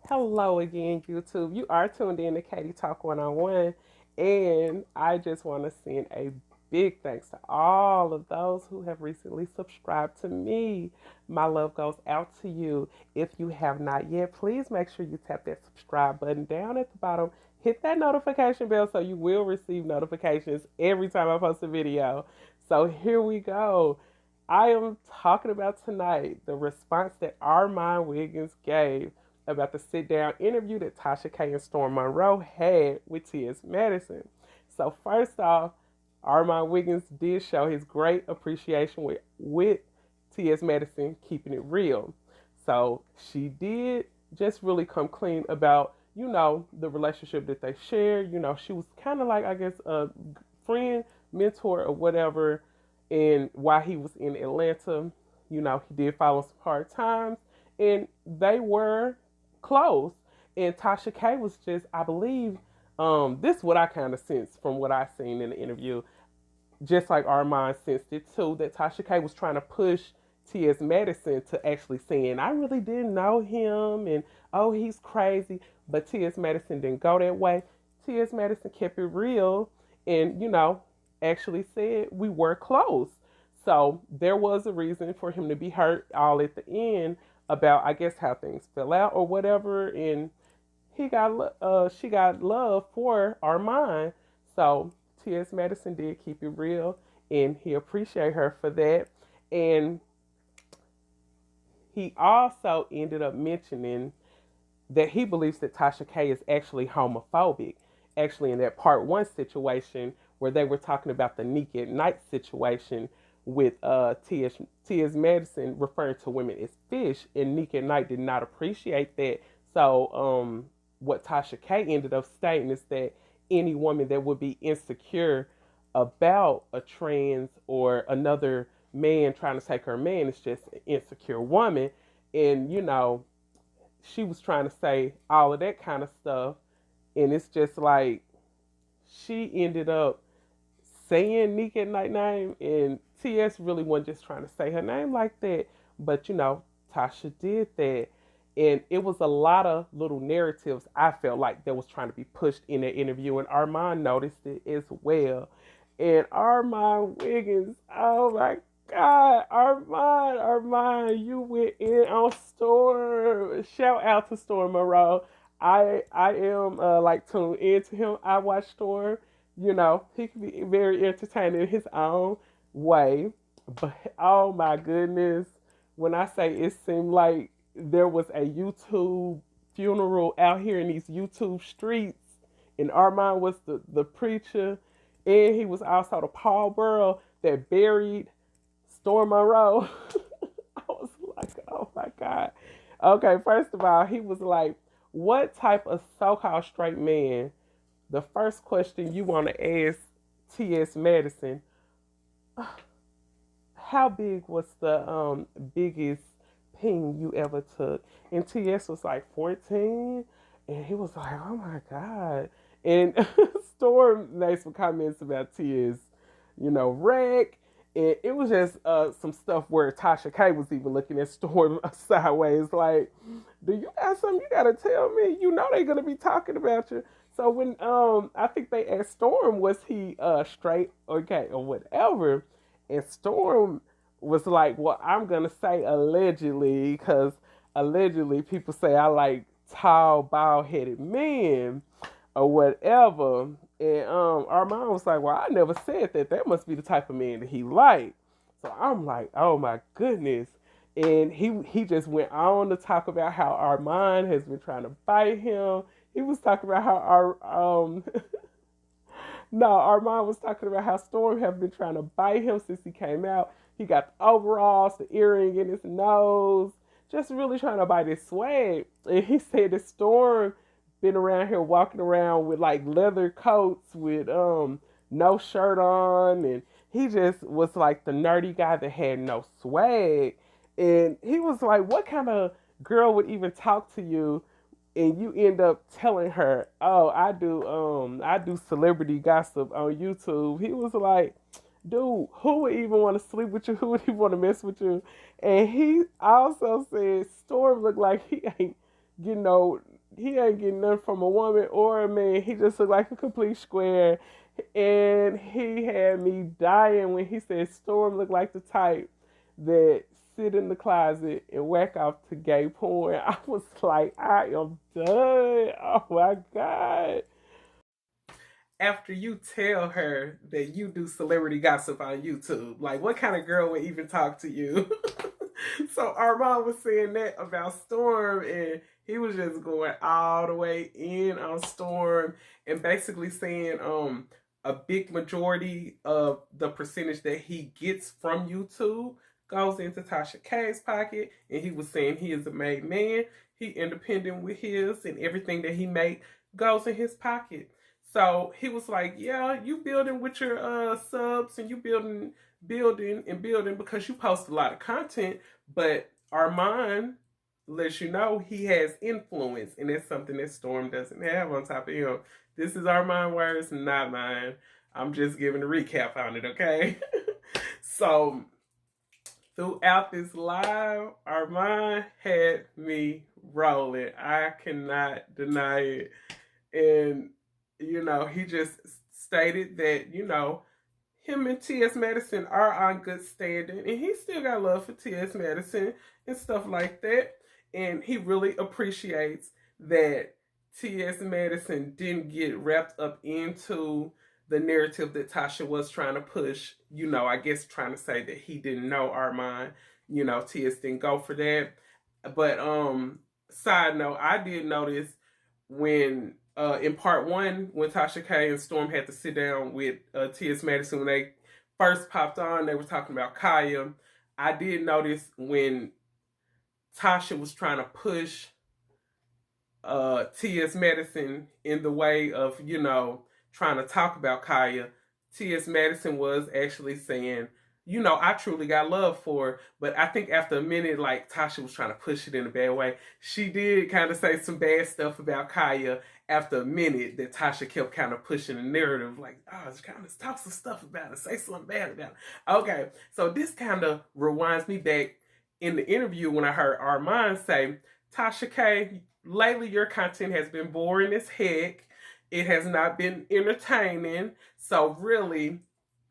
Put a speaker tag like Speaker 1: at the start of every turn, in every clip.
Speaker 1: Hello again, YouTube. You are tuned in to Katie Talk 101, and I just want to send a big thanks to all of those who have recently subscribed to me. My love goes out to you. If you have not yet, please make sure you tap that subscribe button down at the bottom. Hit that notification bell so you will receive notifications every time I post a video. So here we go. I am talking about tonight the response that Armand Wiggins gave about the sit down interview that TashaK and Storm Monroe had with TS Madison. So, first off, Armand Wiggins did show his great appreciation with TS Madison keeping it real. So, she did just really come clean about, the relationship that they shared. She was kind of like, I guess, a friend, mentor, or whatever. And while he was in Atlanta, he did follow some hard times. And they were close. And TashaK was just, I believe, this is what I kind of sensed from what I seen in the interview, just like Armand sensed it too, that TashaK was trying to push TS Madison to actually saying, I really didn't know him, and oh, he's crazy. But TS Madison didn't go that way. TS Madison kept it real and, actually said we were close. So there was a reason for him to be hurt all at the end about, I guess, how things fell out or whatever, and she got love for Armand. So T.S. Madison did keep it real, and he appreciated her for that. And he also ended up mentioning that he believes that TashaK is actually homophobic. Actually, in that part one situation where they were talking about the Nick at Night situation with T.S. Madison referring to women as fish, and Nick at Night did not appreciate that. So, what TashaK ended up stating is that any woman that would be insecure about a trans or another man trying to take her man is just an insecure woman. And, she was trying to say all of that kind of stuff. And it's just like she ended up saying Nick at Night name, and TS really wasn't just trying to say her name like that. But, Tasha did that. And it was a lot of little narratives I felt like that was trying to be pushed in that interview. And Armand noticed it as well. And Armand Wiggins, oh my God, Armand, you went in on Storm. Shout out to Storm Monroe. I am like tuned into him. I watch Storm. He can be very entertaining in his own way. But oh my goodness, when I say it seemed like there was a YouTube funeral out here in these YouTube streets, and Armand was the preacher, and he was also the pallbearer that buried Storm Monroe. I was like, oh my God. Okay, first of all, he was like, what type of so called straight man? The first question you want to ask T.S. Madison, how big was the biggest ping you ever took? And T.S. was like 14. And he was like, oh my God. And Storm made some comments about T.S., wreck. And it was just some stuff where TashaK was even looking at Storm sideways, like, do you got something you gotta tell me? They're gonna be talking about you. So when I think they asked Storm, was he straight or gay or whatever, and Storm was like, well, I'm gonna say allegedly, because allegedly people say I like tall, bald headed men or whatever. And Armand was like, well, I never said that. That must be the type of man that he liked. So I'm like, oh my goodness. And he just went on to talk about how Armand has been trying to bite him. He was talking about how no, Armand was talking about how Storm have been trying to bite him since he came out. He got the overalls, the earring in his nose, just really trying to bite his swag. And he said that Storm been around here walking around with like leather coats with no shirt on, and he just was like the nerdy guy that had no swag. And he was like, what kind of girl would even talk to you and you end up telling her, oh, I do celebrity gossip on YouTube? He was like, dude, who would even want to sleep with you? Who would even want to mess with you? And he also said Storm looked like he ain't you know, he ain't getting nothing from a woman or a man. He just looked like a complete square. And he had me dying when he said Storm looked like the type that sit in the closet and whack off to gay porn. I was like, I am done. Oh my God. After you tell her that you do celebrity gossip on YouTube, like what kind of girl would even talk to you? So Armand was saying that about Storm, and he was just going all the way in on Storm, and basically saying a big majority of the percentage that he gets from YouTube goes into TashaK's pocket, and he was saying he is a made man, he independent with his, and everything that he make goes in his pocket. So he was like, yeah, you building with your subs, and you building because you post a lot of content, but Armand lets you know he has influence, and that's something that Storm doesn't have on top of him. This is Armand words, not mine. I'm just giving a recap on it, okay? So throughout this live, Armand had me rolling. I cannot deny it. And, you know, he just stated that, you know, him and TS Madison are on good standing, and he still got love for TS Madison and stuff like that. And he really appreciates that TS Madison didn't get wrapped up into the narrative that Tasha was trying to push. You know, I guess trying to say that he didn't know Armand. You know, TS didn't go for that. But side note, I did notice when in part one, when TashaK and Storm had to sit down with TS Madison when they first popped on, they were talking about Kaya. I did notice when Tasha was trying to push TS Madison in the way of, you know, trying to talk about Kaya, TS Madison was actually saying, you know, I truly got love for her. But I think after a minute, like Tasha was trying to push it in a bad way. She did kind of say some bad stuff about Kaya after a minute that Tasha kept kind of pushing the narrative, like, oh, it's kind of talk some stuff about it, say something bad about it. Okay, so this kind of rewinds me back in the interview when I heard Armand say, TashaK, lately your content has been boring as heck. It has not been entertaining. So really,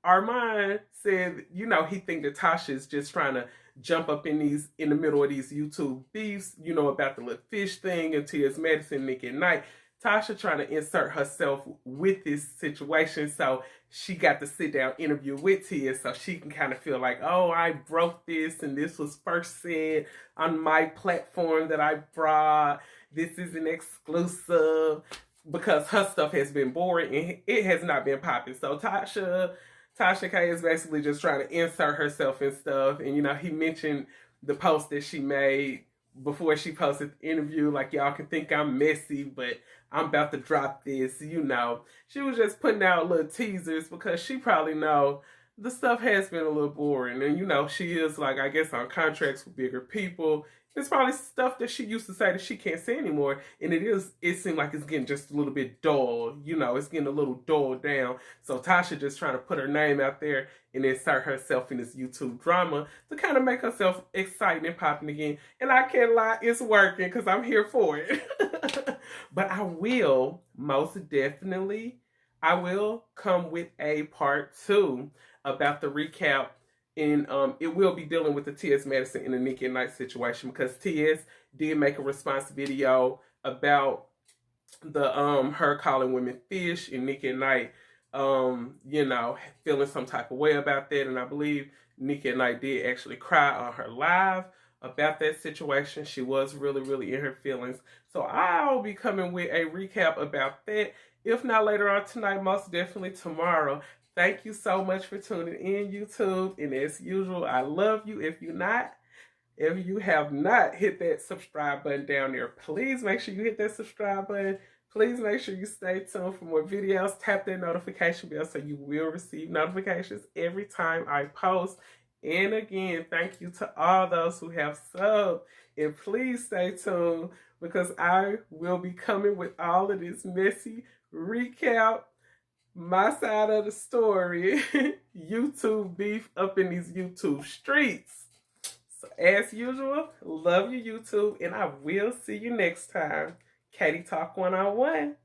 Speaker 1: Armand said, you know, he think that Tasha is just trying to jump up in the middle of these YouTube beefs, you know, about the little fish thing and TS Madison, Nick at Night. Tasha trying to insert herself with this situation, so she got to sit down interview with Tia, so she can kind of feel like, oh, I broke this, and this was first said on my platform that I brought. This is an exclusive, because her stuff has been boring and it has not been popping. So TashaK is basically just trying to insert herself and stuff. And, you know, he mentioned the post that she made before she posted the interview, like, y'all can think I'm messy, but I'm about to drop this, you know. She was just putting out little teasers because she probably know the stuff has been a little boring. And, you know, she is, like, I guess on contracts with bigger people. It's probably stuff that she used to say that she can't say anymore. And it seemed like it's getting just a little bit dull. You know, it's getting a little dulled down. So Tasha just trying to put her name out there and insert herself in this YouTube drama to kind of make herself exciting and popping again. And I can't lie, it's working because I'm here for it. But I will, most definitely, I will come with a part 2 about the recap. And it will be dealing with the TS Madison and the Nick at Night situation, because TS did make a response video about the her calling women fish, and Nick at Night you know, feeling some type of way about that. And I believe Nick at Night did actually cry on her live about that situation. She was really, really in her feelings. So I'll be coming with a recap about that. If not later on tonight, most definitely tomorrow. Thank you so much for tuning in, YouTube. And as usual, I love you. If you have not hit that subscribe button down there, please make sure you hit that subscribe button. Please make sure you stay tuned for more videos. Tap that notification bell so you will receive notifications every time I post. And again, thank you to all those who have subbed. And please stay tuned, because I will be coming with all of this messy recap, my side of the story, YouTube beef up in these YouTube streets. So As usual, love you, YouTube, and I will see you next time. Katie Talk 101.